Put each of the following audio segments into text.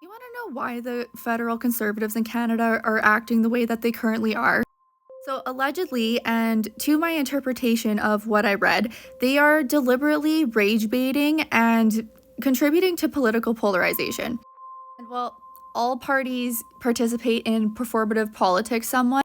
You want to know why the federal conservatives in Canada are acting the way that they currently are? So, allegedly, and to my interpretation of what I read, they are deliberately rage baiting and contributing to political polarization. And while all parties participate in performative politics somewhat,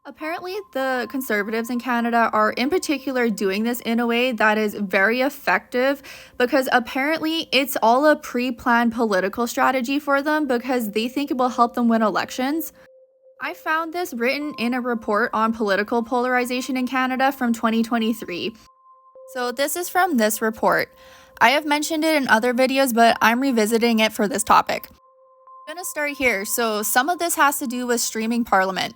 apparently the conservatives in Canada are in particular doing this in a way that is very effective because apparently it's all a pre planned political strategy for them because they think it will help them win elections. I found this written in a report on political polarization in Canada from 2023. So, this is from this report. I have mentioned it in other videos, but I'm revisiting it for this topic. I'm going to start here. So, some of this has to do with streaming Parliament.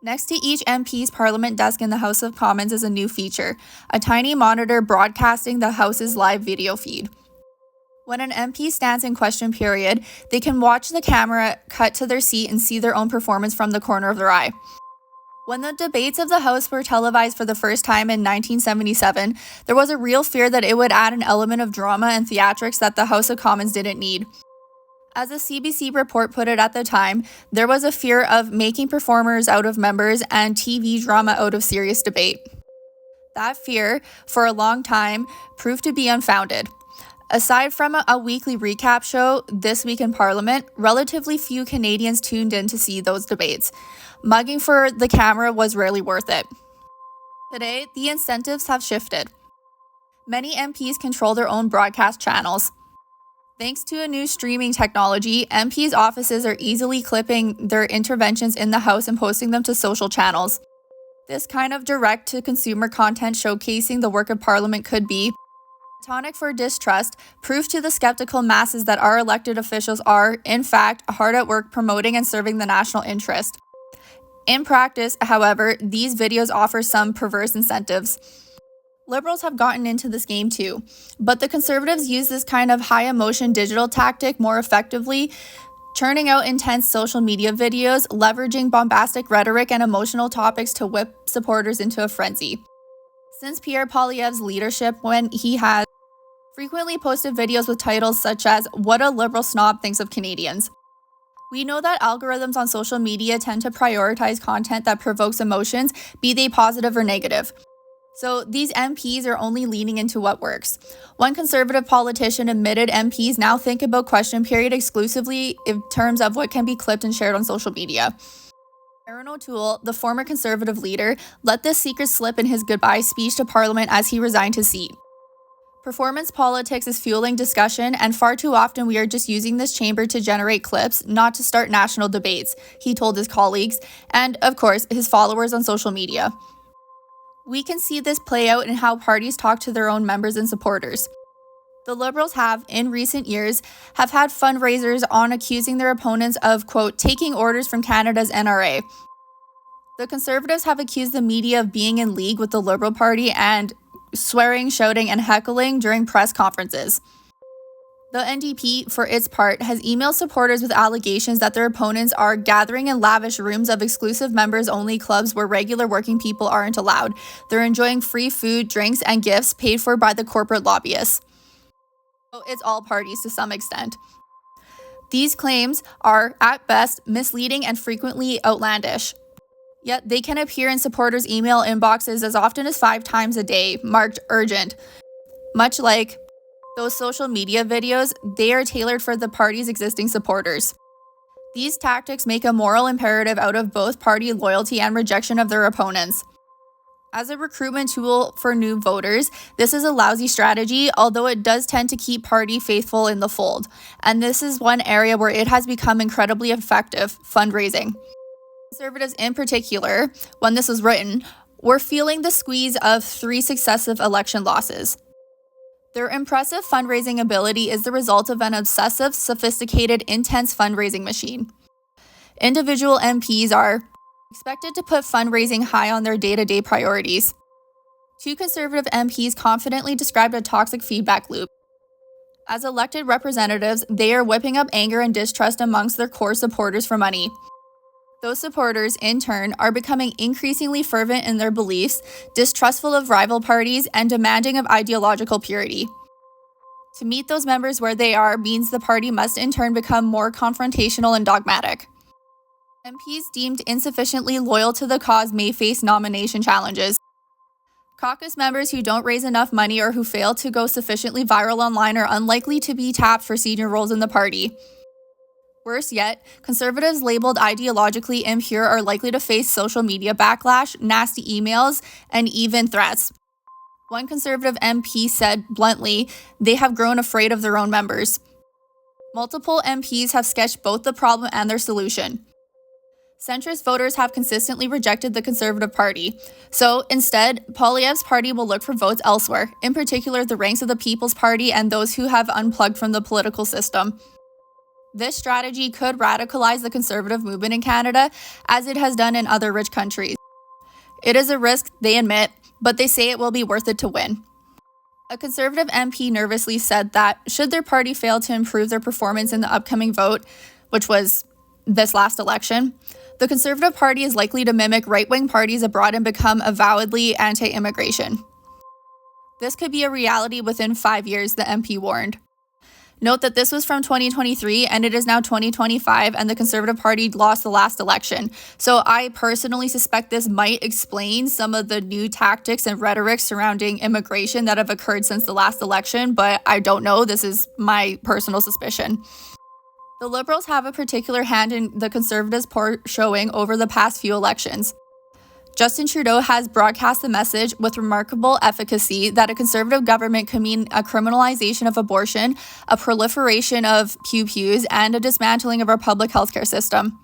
Next to each MP's Parliament desk in the House of Commons is a new feature, a tiny monitor broadcasting the House's live video feed. When an MP stands in question period, they can watch the camera cut to their seat and see their own performance from the corner of their eye. When the debates of the House were televised for the first time in 1977, there was a real fear that it would add an element of drama and theatrics that the House of Commons didn't need. As a CBC report put it at the time, there was a fear of making performers out of members and TV drama out of serious debate. That fear, for a long time, proved to be unfounded. Aside from a weekly recap show, This Week in Parliament, relatively few Canadians tuned in to see those debates. Mugging for the camera was rarely worth it. Today, the incentives have shifted. Many MPs control their own broadcast channels. Thanks to a new streaming technology, MPs' offices are easily clipping their interventions in the House and posting them to social channels. This kind of direct-to-consumer content showcasing the work of Parliament could be tonic for distrust, proof to the skeptical masses that our elected officials are, in fact, hard at work promoting and serving the national interest. In practice, however, these videos offer some perverse incentives. Liberals have gotten into this game too, but the Conservatives use this kind of high-emotion digital tactic more effectively, churning out intense social media videos, leveraging bombastic rhetoric and emotional topics to whip supporters into a frenzy. Since Pierre Poilievre's leadership, when he has frequently posted videos with titles such as "What a Liberal Snob Thinks of Canadians." We know that algorithms on social media tend to prioritize content that provokes emotions, be they positive or negative. So these MPs are only leaning into what works. One Conservative politician admitted MPs now think about question period exclusively in terms of what can be clipped and shared on social media. Aaron O'Toole, the former Conservative leader, let this secret slip in his goodbye speech to Parliament as he resigned his seat. Performance politics is fueling discussion, and far too often we are just using this chamber to generate clips, not to start national debates, he told his colleagues, and, of course, his followers on social media. We can see this play out in how parties talk to their own members and supporters. The Liberals have, in recent years, have had fundraisers on accusing their opponents of, quote, taking orders from Canada's NRA. The Conservatives have accused the media of being in league with the Liberal Party and swearing, shouting, and heckling during press conferences. The NDP, for its part, has emailed supporters with allegations that their opponents are gathering in lavish rooms of exclusive members-only clubs where regular working people aren't allowed. They're enjoying free food, drinks, and gifts paid for by the corporate lobbyists. So it's all parties to some extent. These claims are, at best, misleading and frequently outlandish. Yet they can appear in supporters' email inboxes as often as 5 times a day, marked urgent. Much like those social media videos, they are tailored for the party's existing supporters. These tactics make a moral imperative out of both party loyalty and rejection of their opponents. As a recruitment tool for new voters, this is a lousy strategy, although it does tend to keep party faithful in the fold. And this is one area where it has become incredibly effective: fundraising. Conservatives in particular, when this was written, were feeling the squeeze of 3 successive election losses. Their impressive fundraising ability is the result of an obsessive, sophisticated, intense fundraising machine. Individual MPs are expected to put fundraising high on their day-to-day priorities. 2 Conservative MPs confidently described a toxic feedback loop. As elected representatives, they are whipping up anger and distrust amongst their core supporters for money. Those supporters, in turn, are becoming increasingly fervent in their beliefs, distrustful of rival parties, and demanding of ideological purity. To meet those members where they are means the party must in turn become more confrontational and dogmatic. MPs deemed insufficiently loyal to the cause may face nomination challenges. Caucus members who don't raise enough money or who fail to go sufficiently viral online are unlikely to be tapped for senior roles in the party. Worse yet, conservatives labeled ideologically impure are likely to face social media backlash, nasty emails, and even threats. One conservative MP said bluntly, they have grown afraid of their own members. Multiple MPs have sketched both the problem and their solution. Centrist voters have consistently rejected the Conservative Party. So instead, Poilievre's party will look for votes elsewhere, in particular the ranks of the People's Party and those who have unplugged from the political system. This strategy could radicalize the conservative movement in Canada, as it has done in other rich countries. It is a risk, they admit, but they say it will be worth it to win. A Conservative MP nervously said that should their party fail to improve their performance in the upcoming vote, which was this last election, the Conservative Party is likely to mimic right-wing parties abroad and become avowedly anti-immigration. This could be a reality within 5 years, the MP warned. Note that this was from 2023 and it is now 2025 and the Conservative Party lost the last election. So I personally suspect this might explain some of the new tactics and rhetoric surrounding immigration that have occurred since the last election, but I don't know. This is my personal suspicion. The Liberals have a particular hand in the Conservatives' poor showing over the past few elections. Justin Trudeau has broadcast the message with remarkable efficacy that a Conservative government could mean a criminalization of abortion, a proliferation of pew-pews, and a dismantling of our public healthcare system.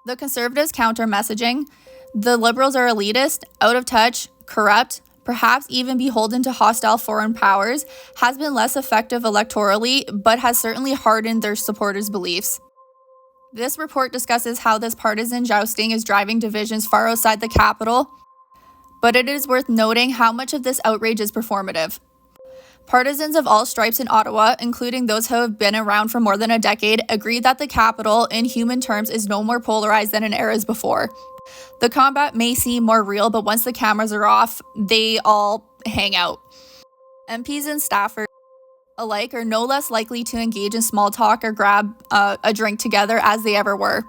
The Conservatives' counter-messaging, the Liberals are elitist, out of touch, corrupt, perhaps even beholden to hostile foreign powers, has been less effective electorally, but has certainly hardened their supporters' beliefs. This report discusses how this partisan jousting is driving divisions far outside the capital, but it is worth noting how much of this outrage is performative. Partisans of all stripes in Ottawa, including those who have been around for more than a decade, agree that the capital, in human terms, is no more polarized than in eras before. The combat may seem more real, but once the cameras are off, they all hang out. MPs and staffers alike are no less likely to engage in small talk or grab a drink together as they ever were.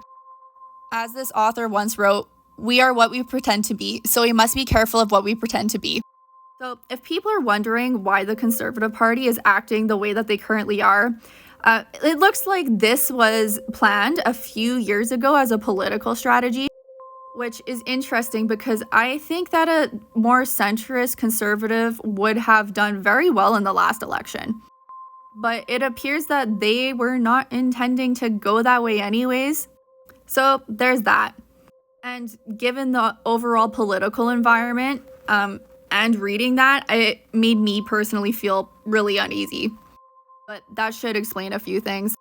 As this author once wrote, "We are what we pretend to be, so we must be careful of what we pretend to be." So if people are wondering why the Conservative Party is acting the way that they currently are, it looks like this was planned a few years ago as a political strategy, which is interesting because I think that a more centrist conservative would have done very well in the last election. But it appears that they were not intending to go that way anyways. So there's that. And given the overall political environment, and reading that, it made me personally feel really uneasy. But that should explain a few things.